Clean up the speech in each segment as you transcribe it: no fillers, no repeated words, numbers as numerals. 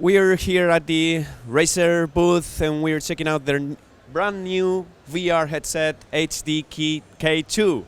We're here at the Razer booth and we're checking out their brand new VR headset HDK2.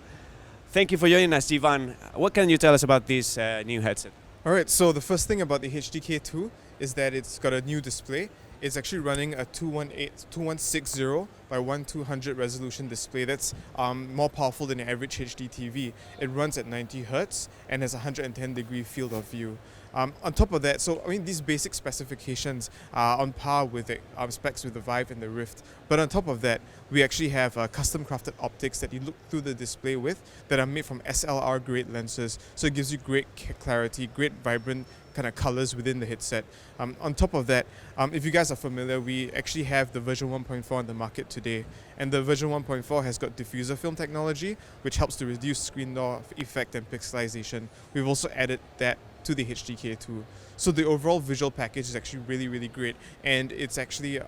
Thank you for joining us, Jeevan. What can you tell us about this new headset? Alright, so the first thing about the HDK2 is that it's got a new display. It's actually running a 2160 by 1200 resolution display. That's more powerful than the average HD TV. It runs at 90 Hz and has a 110-degree field of view. On top of that, these basic specifications are on par with the specs with the Vive and the Rift. But on top of that, we actually have custom-crafted optics that you look through the display with that are made from SLR-grade lenses. So it gives you great clarity, great vibrant kind of colors within the headset. On top of that, if you guys are familiar, we actually have the version 1.4 on the market today. And the version 1.4 has got diffuser film technology, which helps to reduce screen door effect and pixelization. We've also added that to the HDK2. So the overall visual package is actually really, really great. And it's actually,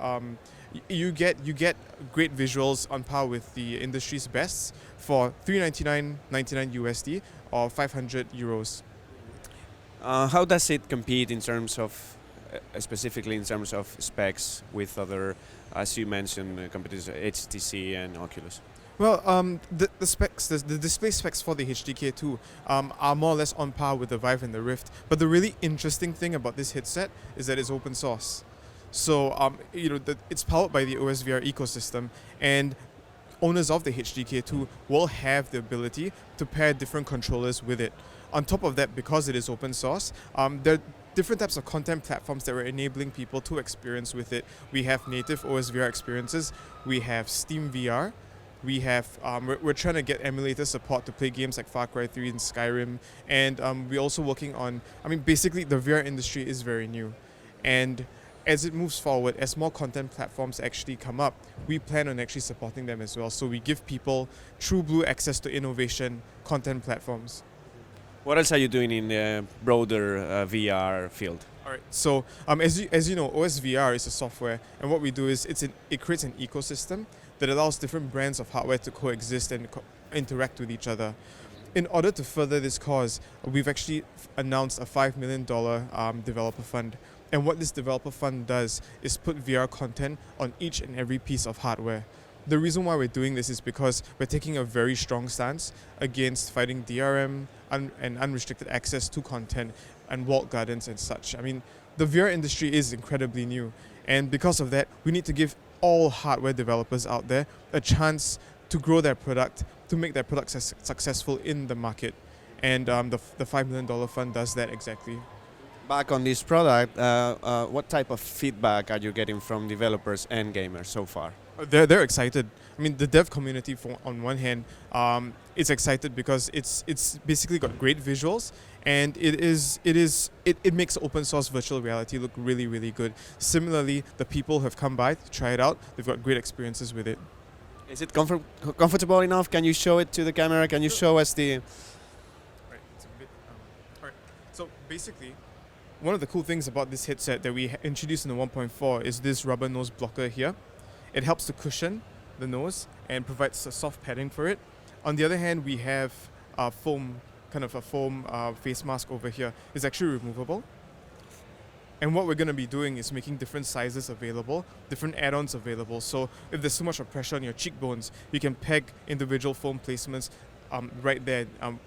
you get great visuals on par with the industry's bests for $399.99 USD or 500 euros. How does it compete in terms of, specifically in terms of specs with other, as you mentioned, competitors, HTC and Oculus? Well, the display specs for the HDK2 are more or less on par with the Vive and the Rift. But the really interesting thing about this headset is that it's open source. So, it's powered by the OSVR ecosystem, and owners of the HDK2 will have the ability to pair different controllers with it. On top of that, because it is open source, there are different types of content platforms that we're enabling people to experience with it. We have native OSVR experiences, we have Steam VR, we have, we're trying to get emulator support to play games like Far Cry 3 and Skyrim, and we're also working on, basically the VR industry is very new. And as it moves forward, as more content platforms actually come up, we plan on actually supporting them as well. So we give people true blue access to innovation content platforms. What else are you doing in the broader VR field? Alright, so as you know, OSVR is a software, and what we do is it creates an ecosystem that allows different brands of hardware to coexist and interact with each other. In order to further this cause, we've actually announced a $5 million developer fund. And what this developer fund does is put VR content on each and every piece of hardware. The reason why we're doing this is because we're taking a very strong stance against fighting DRM and unrestricted access to content and walled gardens and such. The VR industry is incredibly new, and because of that, we need to give all hardware developers out there a chance to grow their product, to make their product successful in the market. And the $5 million fund does that exactly. Back on this product, what type of feedback are you getting from developers and gamers so far? They're excited. The dev community, on one hand, is excited because it's basically got great visuals, and it makes open source virtual reality look really, really good. Similarly, the people who have come by to try it out, they've got great experiences with it. Is it comfortable enough? Can you show it to the camera? Can you show us the... Right, it's a bit... Alright, so basically, one of the cool things about this headset that we introduced in the 1.4 is this rubber nose blocker here. It helps to cushion the nose and provides a soft padding for it. On the other hand, we have a foam face mask over here. It's actually removable. And what we're going to be doing is making different sizes available, different add-ons available. So if there's too much of pressure on your cheekbones, you can peg individual foam placements right there on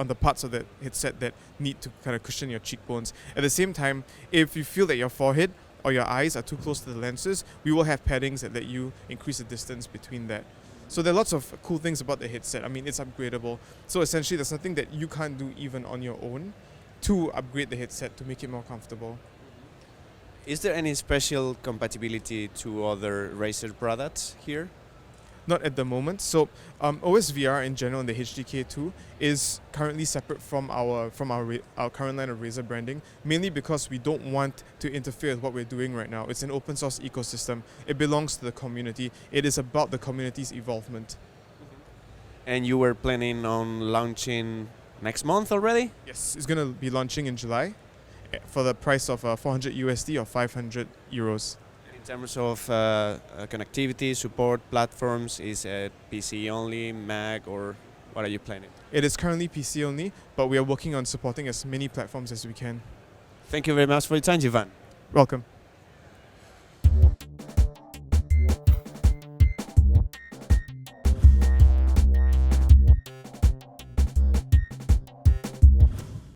the parts of the headset that need to kind of cushion your cheekbones. At the same time, if you feel that your forehead or your eyes are too close to the lenses, we will have paddings that let you increase the distance between that. So there are lots of cool things about the headset. It's upgradable. So essentially, there's nothing that you can't do even on your own to upgrade the headset to make it more comfortable. Is there any special compatibility to other Razer products here? Not at the moment. So OSVR in general and the HDK2 is currently separate from our current line of Razer branding, mainly because we don't want to interfere with what we're doing right now. It's an open source ecosystem. It belongs to the community. It is about the community's involvement. And you were planning on launching next month already? Yes, it's going to be launching in July for the price of 400 USD or 500 euros. In terms of connectivity, support, platforms, is it PC only, Mac, or what are you planning? It is currently PC only, but we are working on supporting as many platforms as we can. Thank you very much for your time, Jeevan. Welcome.